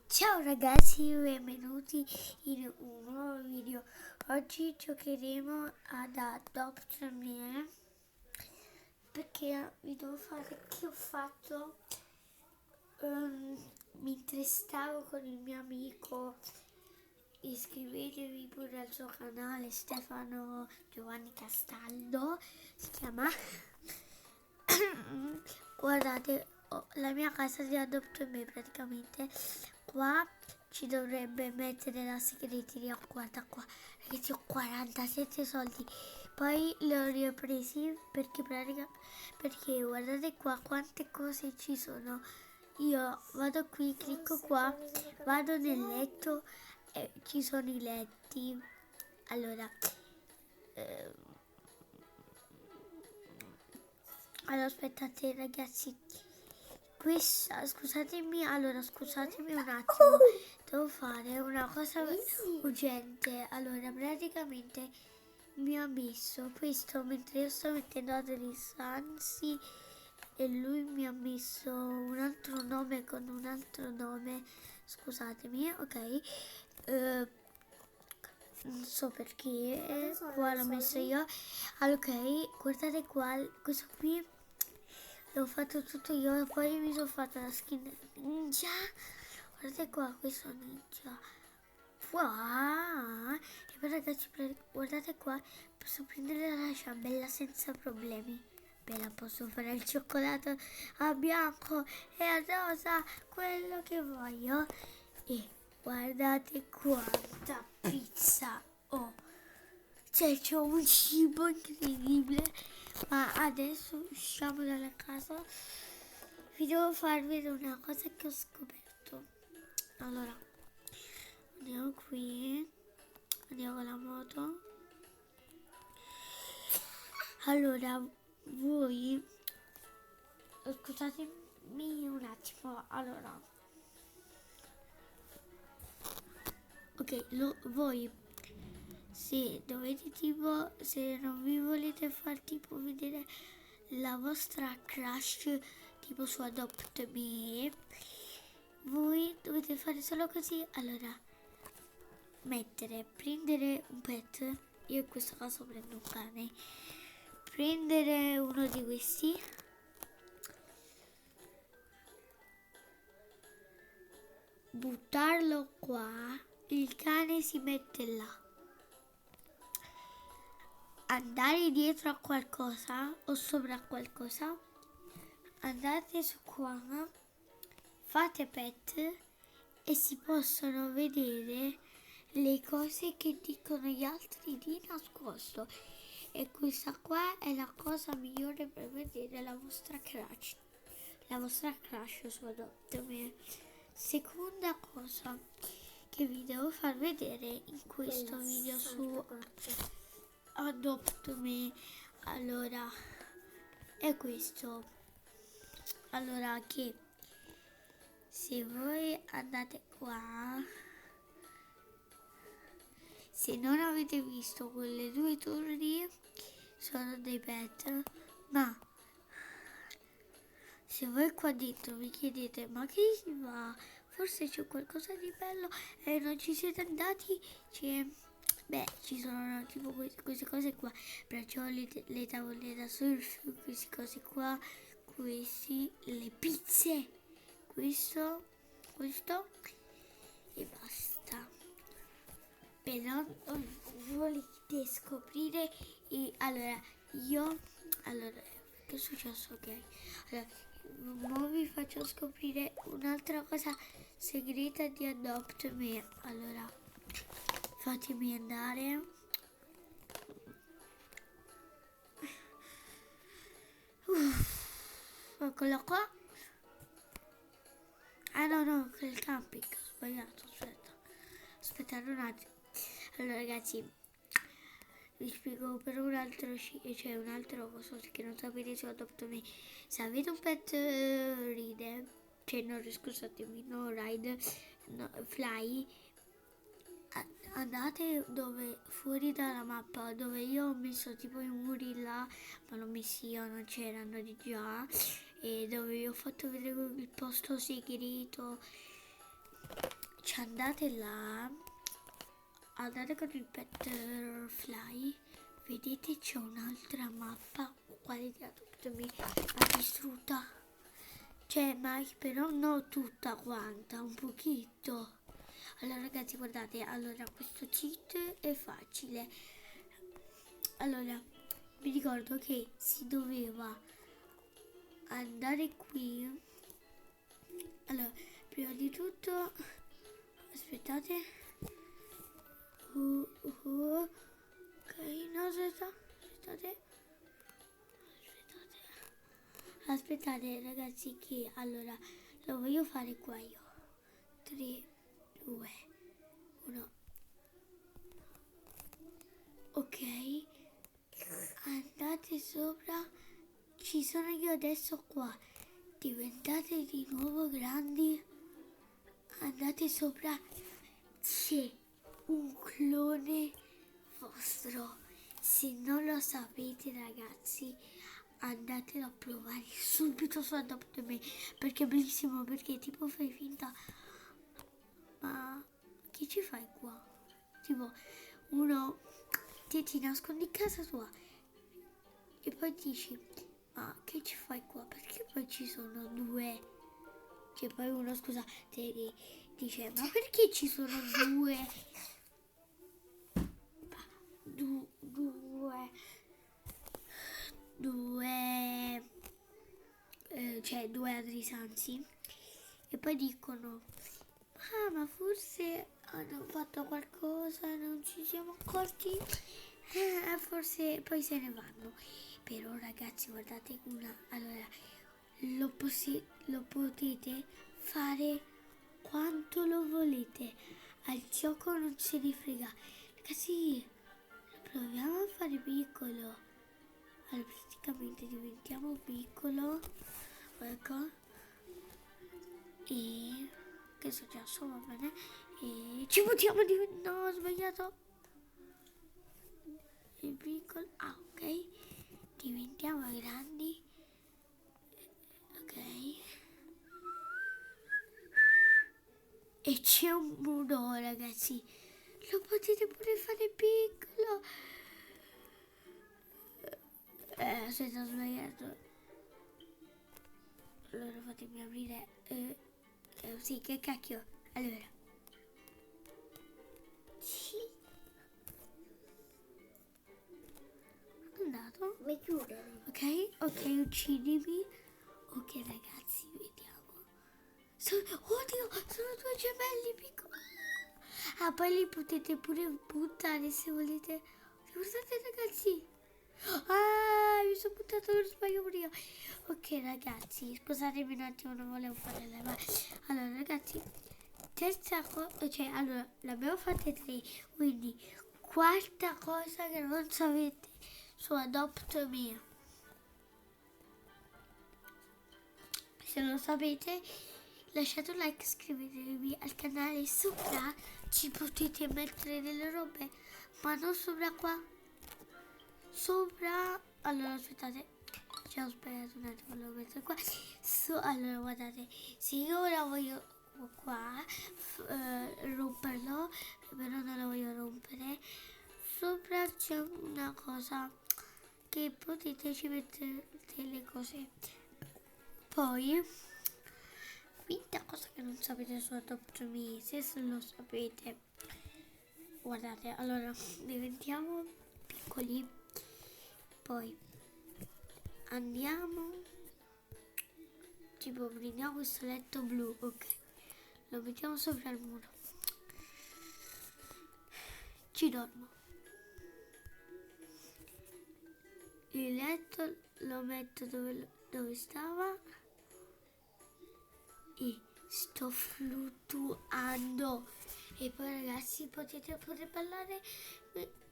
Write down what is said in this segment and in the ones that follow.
Ciao ragazzi, benvenuti in un nuovo video. Oggi giocheremo ad Adopt Me perché vi devo fare che ho fatto mentre stavo con il mio amico. Iscrivetevi pure al suo canale, Stefano Giovanni Castaldo si chiama. Guardate, la mia casa di Adopt Me praticamente. Qua ci dovrebbe mettere la segreteria. Guarda qua, ragazzi, ho 47 soldi. Poi li ho ripresi perché guardate qua quante cose ci sono. Io vado qui, clicco qua, vado nel letto e ci sono i letti. Allora aspettate ragazzi, scusatemi un attimo, devo fare una cosa urgente. Allora praticamente mi ha messo questo mentre io sto mettendo Adrisansi e lui mi ha messo un altro nome con un altro nome, scusatemi, ok. Non so perché, qua l'ho messo io. Allora, ok, guardate qua, questo qui l'ho fatto tutto io, poi mi sono fatta la skin ninja. Guardate qua, questo ninja. Wow. E poi ragazzi, guardate qua, posso prendere la ciambella senza problemi. Bella, posso fare il cioccolato a bianco e a rosa, quello che voglio. E guardate quanta pizza ho. Cioè, c'è un cibo incredibile. Ma adesso usciamo dalla casa. Vi devo far vedere una cosa che ho scoperto. Allora, andiamo qui. Andiamo con la moto. Allora, voi scusatemi un attimo. Allora, ok, voi se dovete tipo, se non vi volete far tipo vedere la vostra crush tipo su Adopt Me, voi dovete fare solo così. Allora, prendere un pet, io in questo caso prendo un cane, prendere uno di questi, buttarlo qua, il cane si mette là, andare dietro a qualcosa o sopra qualcosa, andate su qua, fate pet e si possono vedere le cose che dicono gli altri di nascosto. E questa qua è la cosa migliore per vedere la vostra crush. La vostra crush su Adopt Me. Seconda cosa che vi devo far vedere in questo video su Adopt Me. Allora, è questo. Allora, che se voi andate qua, se non avete visto quelle due torri, sono dei pet, ma se voi qua dentro vi chiedete ma che si fa, forse c'è qualcosa di bello e non ci siete andati, ci sono tipo queste cose qua, perciò le tavole da surf, queste cose qua, le pizze, questo e basta. Però volete scoprire allora che è successo? Ok, allora ora vi faccio scoprire un'altra cosa segreta di Adopt Me. Allora fatemi andare. Eccola qua. Ah no, il camping, ho sbagliato, aspettate un attimo. Allora ragazzi, vi spiego per un'altra cosa che non sapete su Adopt Me. Se avete un pet ride, scusatemi, no ride, no, fly, andate fuori dalla mappa dove io ho messo tipo i muri là, ma l'ho messi io, non c'erano di già, e dove vi ho fatto vedere il posto segreto. ci andate là, andate con il Betterfly, vedete c'è un'altra mappa uguale di Adopt Me, ma distrutta. Cioè, ma però non tutta quanta, un pochetto. Allora ragazzi, guardate, allora questo cheat è facile. Allora, mi ricordo che si doveva andare qui. Allora, prima di tutto, aspettate. Ok, no, aspettate. Aspettate ragazzi che allora lo voglio fare qua io. 3, 2, 1. Ok, andate sopra, ci sono io adesso qua, diventate di nuovo grandi, andate sopra, c'è un clone vostro, se non lo sapete ragazzi andatelo a provare subito su Adopt Me, perché è bellissimo, perché tipo fai finta, ma che ci fai qua? Tipo uno ti nascondi in casa tua e poi dici ma che ci fai qua? Perché poi ci sono due, cioè poi uno scusa dice ma perché ci sono due adrisanti e poi dicono ah ma forse hanno fatto qualcosa, non ci siamo accorti, forse poi se ne vanno. Però ragazzi guardate allora lo potete fare quanto lo volete, al gioco non se ne frega. Ragazzi, proviamo a fare piccolo. Allora praticamente diventiamo piccolo, ecco, e che è successo, va bene, e ci buttiamo di no, ho sbagliato il piccolo, ok, diventiamo grandi, ok, e c'è un muro ragazzi, lo potete pure fare piccolo, aspetta, ho sbagliato, allora fatemi aprire, sì, che cacchio, allora andato, mi chiudere, ok, uccidimi, ok ragazzi, vediamo, oddio, sono due gemelli piccoli, poi li potete pure buttare se volete, guardate ragazzi, mi sono buttato per sbaglio prima, ok ragazzi, scusatemi un attimo, non volevo fare le mani, allora ragazzi, terza cosa, cioè allora ne abbiamo fatte 3, quindi quarta cosa che non sapete su Adopt Me, se lo sapete lasciate un like, iscrivetevi al canale, sopra ci potete mettere delle robe ma non sopra qua, sopra, allora aspettate, ci ho sbagliato un attimo, lo metto qua, allora guardate, se io ora voglio qua romperlo, però non lo voglio rompere, sopra c'è una cosa che potete ci mettere le cose, poi quinta cosa che non sapete su Adopt Me, se lo sapete guardate, allora diventiamo piccoli, poi andiamo, tipo prendiamo questo letto blu, ok, lo mettiamo sopra il muro, ci dormo, il letto lo metto dove stava e sto fluttuando, e poi ragazzi potete pure ballare,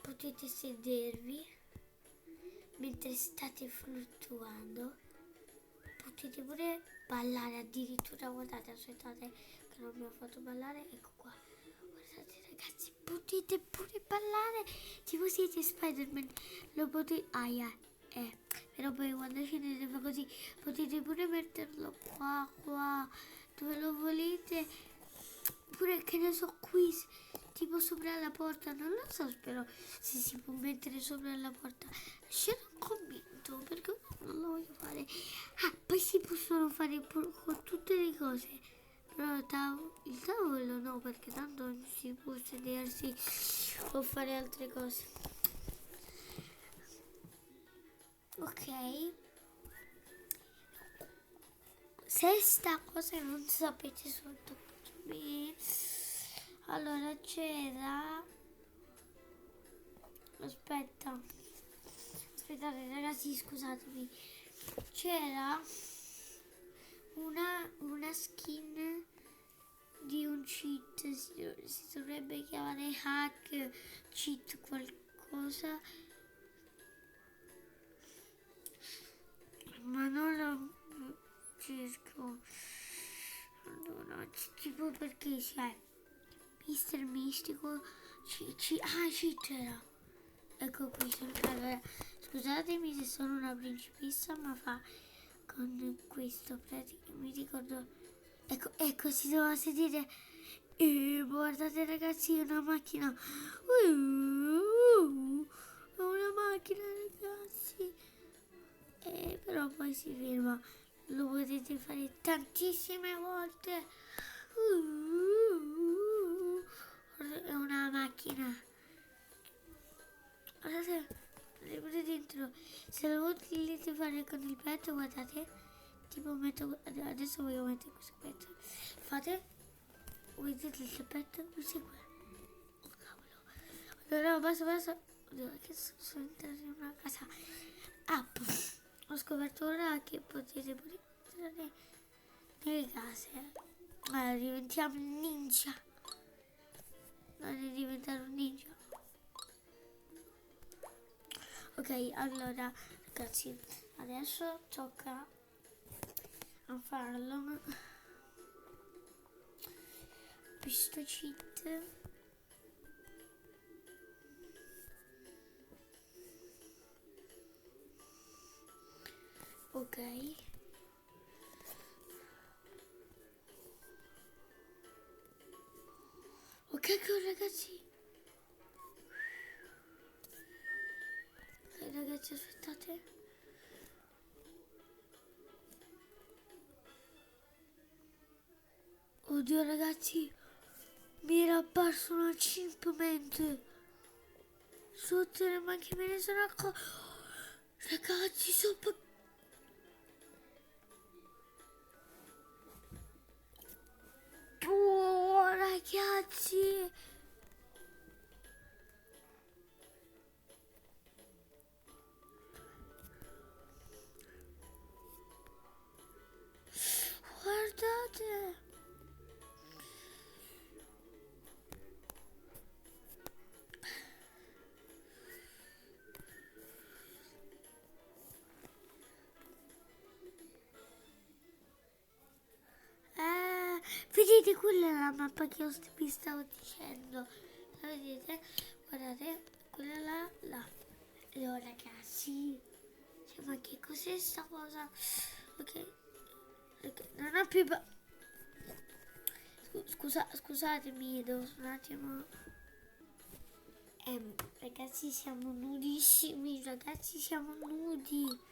potete sedervi mentre state fluttuando, potete pure ballare addirittura, guardate, aspettate che non mi ho fatto ballare, ecco qua, guardate ragazzi, potete pure ballare tipo siete Spider-Man, lo potete, però poi quando scendete fa così, potete pure metterlo qua dove lo volete, oppure che ne so qui tipo sopra la porta, non lo so, spero se si può mettere sopra la porta. Sono convinto perché non lo voglio fare. Ah, poi si possono fare con tutte le cose, però il tavolo no, perché tanto non si può sedersi o fare altre cose. Ok, se sta cosa non sapete sotto me, allora c'era, aspettate ragazzi, scusatemi, c'era una skin di un cheat, si dovrebbe chiamare hack, cheat qualcosa, ma non lo cerco. Allora, tipo perché c'è Mister Mistico, c'era. Ecco qui, allora, scusatemi se sono una principessa, ma fa con questo, mi ricordo, ecco, si doveva sedere, guardate ragazzi, è una macchina, è una macchina ragazzi, però poi si ferma, lo potete fare tantissime volte, è una macchina. Guardate, pure dentro, se lo volete fare con il petto, guardate, tipo adesso voglio mettere questo petto, fate, vedete il petto, così qua, oh cavolo, allora basta, oddio che sono entrato in una casa, ho scoperto ora che potete pure entrare nelle case, allora diventiamo ninja, non diventare un ninja. Ok, allora ragazzi, adesso tocca a farlo. Questo cheat. Ok. Ok, ragazzi. Ok ragazzi, aspettate. Oddio ragazzi, mi era apparso una chimp sotto le macchine, me ne sono accorto. Ragazzi, oh, ragazzi. Guardate. Vedete, quella è la mappa che vi stavo dicendo. La vedete? Guardate, quella là. Allora ragazzi, cioè, ma che cos'è sta cosa? Ok, non ho più... Scusatemi, devo un attimo... ragazzi, siamo nudissimi, ragazzi, siamo nudi.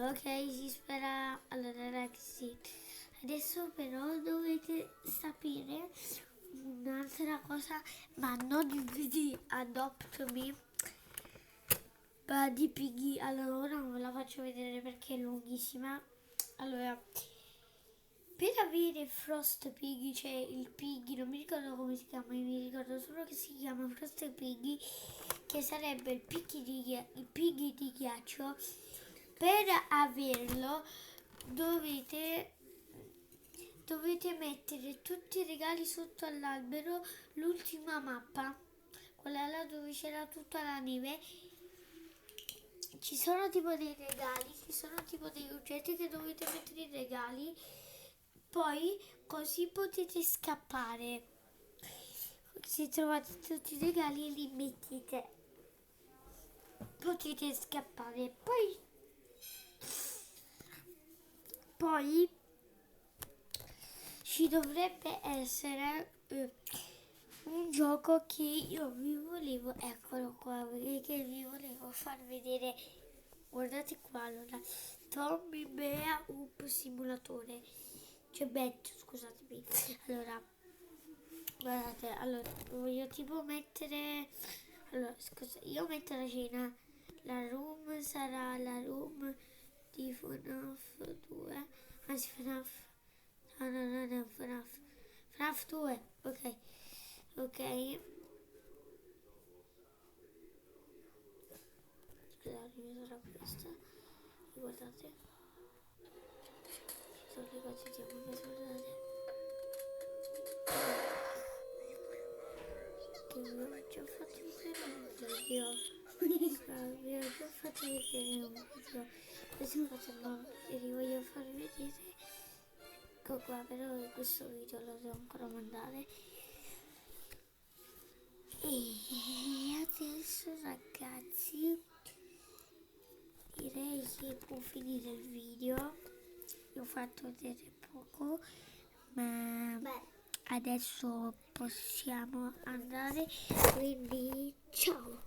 Ok, si spera. Allora ragazzi, adesso però dovete sapere un'altra cosa, ma non di Adopt Me, ma di Piggy. Allora ora non ve la faccio vedere perché è lunghissima. Allora, per avere Frost Piggy, cioè il Piggy, non mi ricordo come si chiama, mi ricordo solo che si chiama Frost Piggy, che sarebbe il Piggy di ghiaccio. Per averlo dovete mettere tutti i regali sotto all'albero, l'ultima mappa, quella là dove c'era tutta la neve. Ci sono tipo dei regali, ci sono tipo dei oggetti che dovete mettere i regali, poi così potete scappare. Se trovate tutti i regali e li mettete, potete scappare. Poi poi ci dovrebbe essere un gioco che io vi volevo, eccolo qua, che vi volevo far vedere. Guardate qua, allora, Tommy Bea Up Simulatore, cioè Bet, scusatemi. Allora, guardate, allora, voglio tipo mettere, allora, scusa, io metto la cena, la room sarà la room di FNAF 2, anzi FNAF, no, FNAF 2, ok, ok. Scusate, mi sarà questa, guardate, ci sono le cose di amore, guardate. Che vi ho già fatto vedere un video. Vi ho già fatto vedere un video. Questa cosa no, e vi voglio far vedere. Ecco qua, però questo video lo devo ancora mandare. E adesso ragazzi direi che può finire il video. Vi ho fatto vedere poco, ma adesso possiamo andare, quindi ciao.